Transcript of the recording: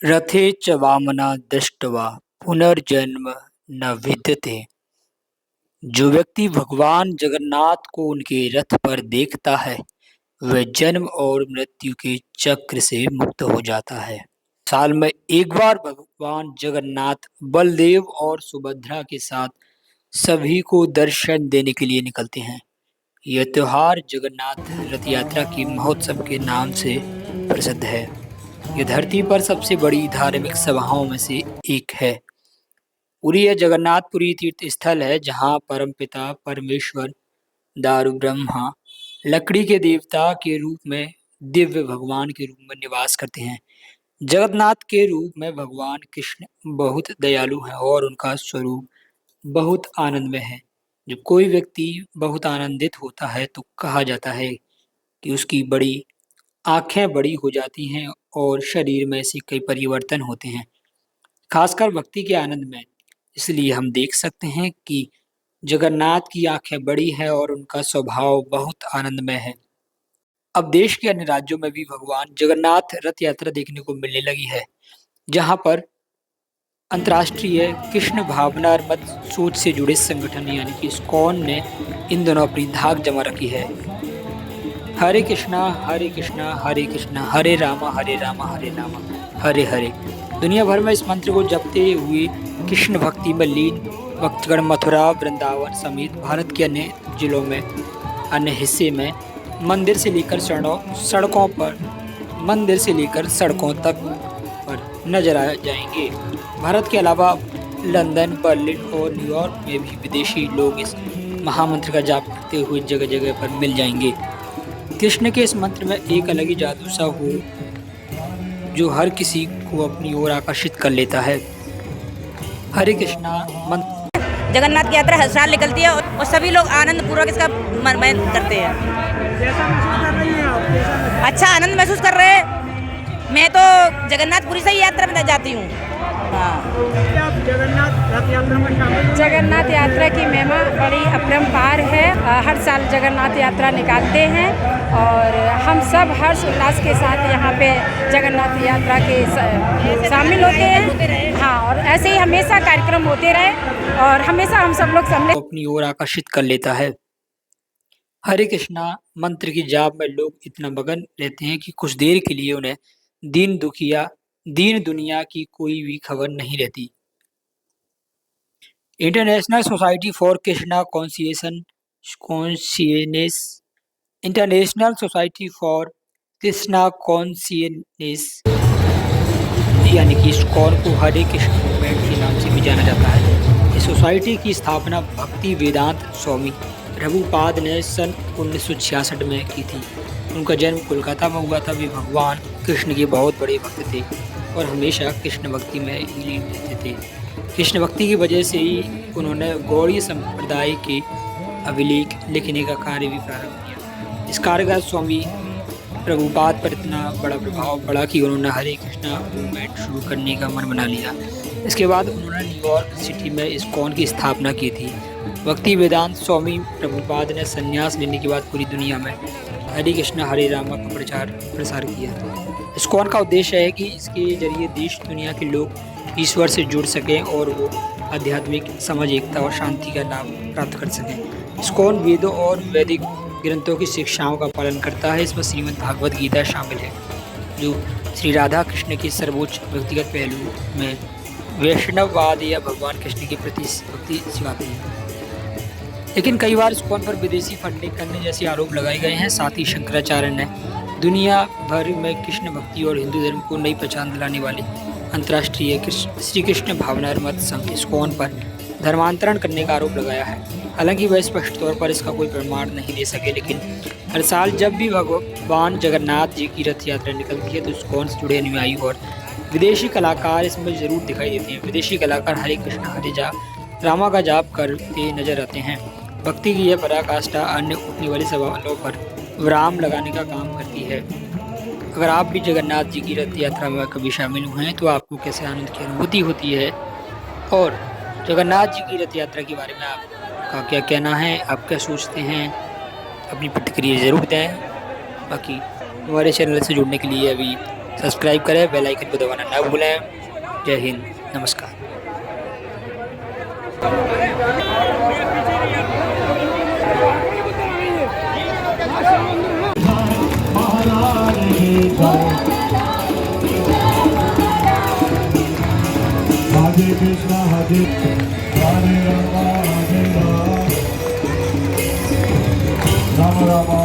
रथे च वामना दृष्ट्वा पुनर्जन्म न विद्यते। जो व्यक्ति भगवान जगन्नाथ को उनके रथ पर देखता है वह जन्म और मृत्यु के चक्र से मुक्त हो जाता है। साल में एक बार भगवान जगन्नाथ बलदेव और सुभद्रा के साथ सभी को दर्शन देने के लिए निकलते हैं। यह त्योहार जगन्नाथ रथ यात्रा के महोत्सव के नाम से प्रसिद्ध है। यह धरती पर सबसे बड़ी धार्मिक सभाओं में से एक है। पुरी यह जगन्नाथपुरी तीर्थ स्थल है जहाँ परमपिता परमेश्वर दारू ब्रह्मा लकड़ी के देवता के रूप में दिव्य भगवान के रूप में निवास करते हैं। जगन्नाथ के रूप में भगवान कृष्ण बहुत दयालु हैं और उनका स्वरूप बहुत आनंदमय है। जब कोई व्यक्ति बहुत आनंदित होता है तो कहा जाता है कि उसकी बड़ी आंखें बड़ी हो जाती हैं और शरीर में ऐसे कई परिवर्तन होते हैं, खासकर भक्ति के आनंद में। इसलिए हम देख सकते हैं कि जगन्नाथ की आंखें बड़ी हैं और उनका स्वभाव बहुत आनंदमय है। अब देश के अन्य राज्यों में भी भगवान जगन्नाथ रथ यात्रा देखने को मिलने लगी है, जहां पर अंतर्राष्ट्रीय कृष्ण भावना मत सोच से जुड़े संगठन यानी कि इस्कॉन ने इन दोनों अपनी धाक जमा रखी है। हरे कृष्णा हरे कृष्णा हरे कृष्णा हरे रामा हरे रामा हरे रामा हरे हरे। दुनिया भर में इस मंत्र को जपते हुए कृष्ण भक्ति में लीन भक्तगण मथुरा वृंदावन समेत भारत के अन्य जिलों में अन्य हिस्से में मंदिर से लेकर सड़कों तक पर नजर आ जाएंगे। भारत के अलावा लंदन, बर्लिन और न्यूयॉर्क में भी विदेशी लोग इस महामंत्र का जाप करते हुए जगह जगह पर मिल जाएंगे। कृष्ण के इस मंत्र में एक अलग ही जादू सा हो जो हर किसी को अपनी ओर आकर्षित कर लेता है। हरे कृष्णा मंत्र जगन्नाथ की यात्रा हर साल निकलती है और सभी लोग आनंद पूर्वक इसका मनमयन करते हैं। अच्छा आनंद महसूस कर रहे हैं। मैं तो जगन्नाथपुरी से ही यात्रा में जाती हूँ। जगन्नाथ यात्रा की महिमा बड़ी अपरंपार है। हर साल जगन्नाथ यात्रा निकालते हैं और हम सब हर्ष उल्लास के साथ यहाँ पे जगन्नाथ यात्रा के शामिल होते हैं। हाँ, और ऐसे ही हमेशा कार्यक्रम होते रहे और हमेशा हम सब लोग अपनी ओर आकर्षित कर लेता है। हरे कृष्णा मंत्र की जाप में लोग इतना मगन रहते हैं कि कुछ देर के लिए उन्हें दीन दुनिया की कोई भी खबर नहीं रहती। International society for Krishna consciousness international society for Krishna consciousness यानी कि इस्कॉन को हरे कृष्ण मूवमेंट के नाम से भी जाना जाता है। इस सोसाइटी की स्थापना भक्ति वेदांत स्वामी प्रभुपाद ने सन 1966 में की थी। उनका जन्म कोलकाता में हुआ था। वे भगवान कृष्ण के बहुत बड़े भक्त थे और हमेशा कृष्ण भक्ति में ही लीन रहते थे। कृष्ण भक्ति की वजह से ही उन्होंने गौड़ीय संप्रदाय के अभिलेख लिखने का कार्य भी प्रारंभ किया। इस कार्य का स्वामी प्रभुपाद पर इतना बड़ा प्रभाव पड़ा कि उन्होंने हरे कृष्णा मूवमेंट शुरू करने का मन बना लिया। इसके बाद उन्होंने न्यूयॉर्क सिटी में इस्कॉन की स्थापना की थी। भक्ति वेदांत स्वामी प्रभुपाद ने संन्यास लेने के बाद पूरी दुनिया में हरे कृष्णा हरे रामा का प्रसार किया। इस्कॉन का उद्देश्य है कि इसके जरिए देश दुनिया के लोग ईश्वर से जुड़ सकें और वो आध्यात्मिक समझ एकता और शांति का लाभ प्राप्त कर सकें। इस्कॉन वेदों और वैदिक ग्रंथों की शिक्षाओं का पालन करता है। इसमें श्रीमद् भागवत गीता शामिल है जो श्री राधा कृष्ण के सर्वोच्च व्यक्तिगत पहलू में वैष्णववाद या भगवान कृष्ण के प्रति भक्ति सिखाती है। लेकिन कई बार इस्कॉन पर विदेशी फंडिंग करने जैसे आरोप लगाए गए हैं। साथ ही शंकराचार्य ने दुनिया भर में कृष्ण भक्ति और हिंदू धर्म को नई पहचान दिलाने वाले अंतर्राष्ट्रीय श्री कृष्ण भावनात्मक संघ इस्कॉन पर धर्मांतरण करने का आरोप लगाया है। हालांकि वह स्पष्ट तौर पर इसका कोई प्रमाण नहीं दे सके, लेकिन हर साल जब भी भगवान जगन्नाथ जी की रथ यात्रा निकलती है तो इस्कॉन से जुड़े अनुयायी और विदेशी कलाकार इसमें जरूर दिखाई देते हैं। विदेशी कलाकार हरे कृष्ण हरे रामा का जाप करते नजर आते हैं। भक्ति की यह पराकाष्ठा अन्य उठने वाले सवालों पर विराम लगाने का काम करती है। अगर आप भी जगन्नाथ जी की रथ यात्रा में कभी शामिल हुए हैं तो आपको कैसे आनंद की अनुभूति होती है और जगन्नाथ जी की रथ यात्रा के बारे में आपका क्या कहना है, आप क्या सोचते हैं, अपनी प्रतिक्रिया ज़रूर दें। बाकी हमारे चैनल से जुड़ने के लिए अभी सब्सक्राइब करें, बेल आइकन को दबाना ना भूलें। जय हिंद, नमस्कार। Hare Krishna, Hare Rama, Hare Rama, Rama Rama.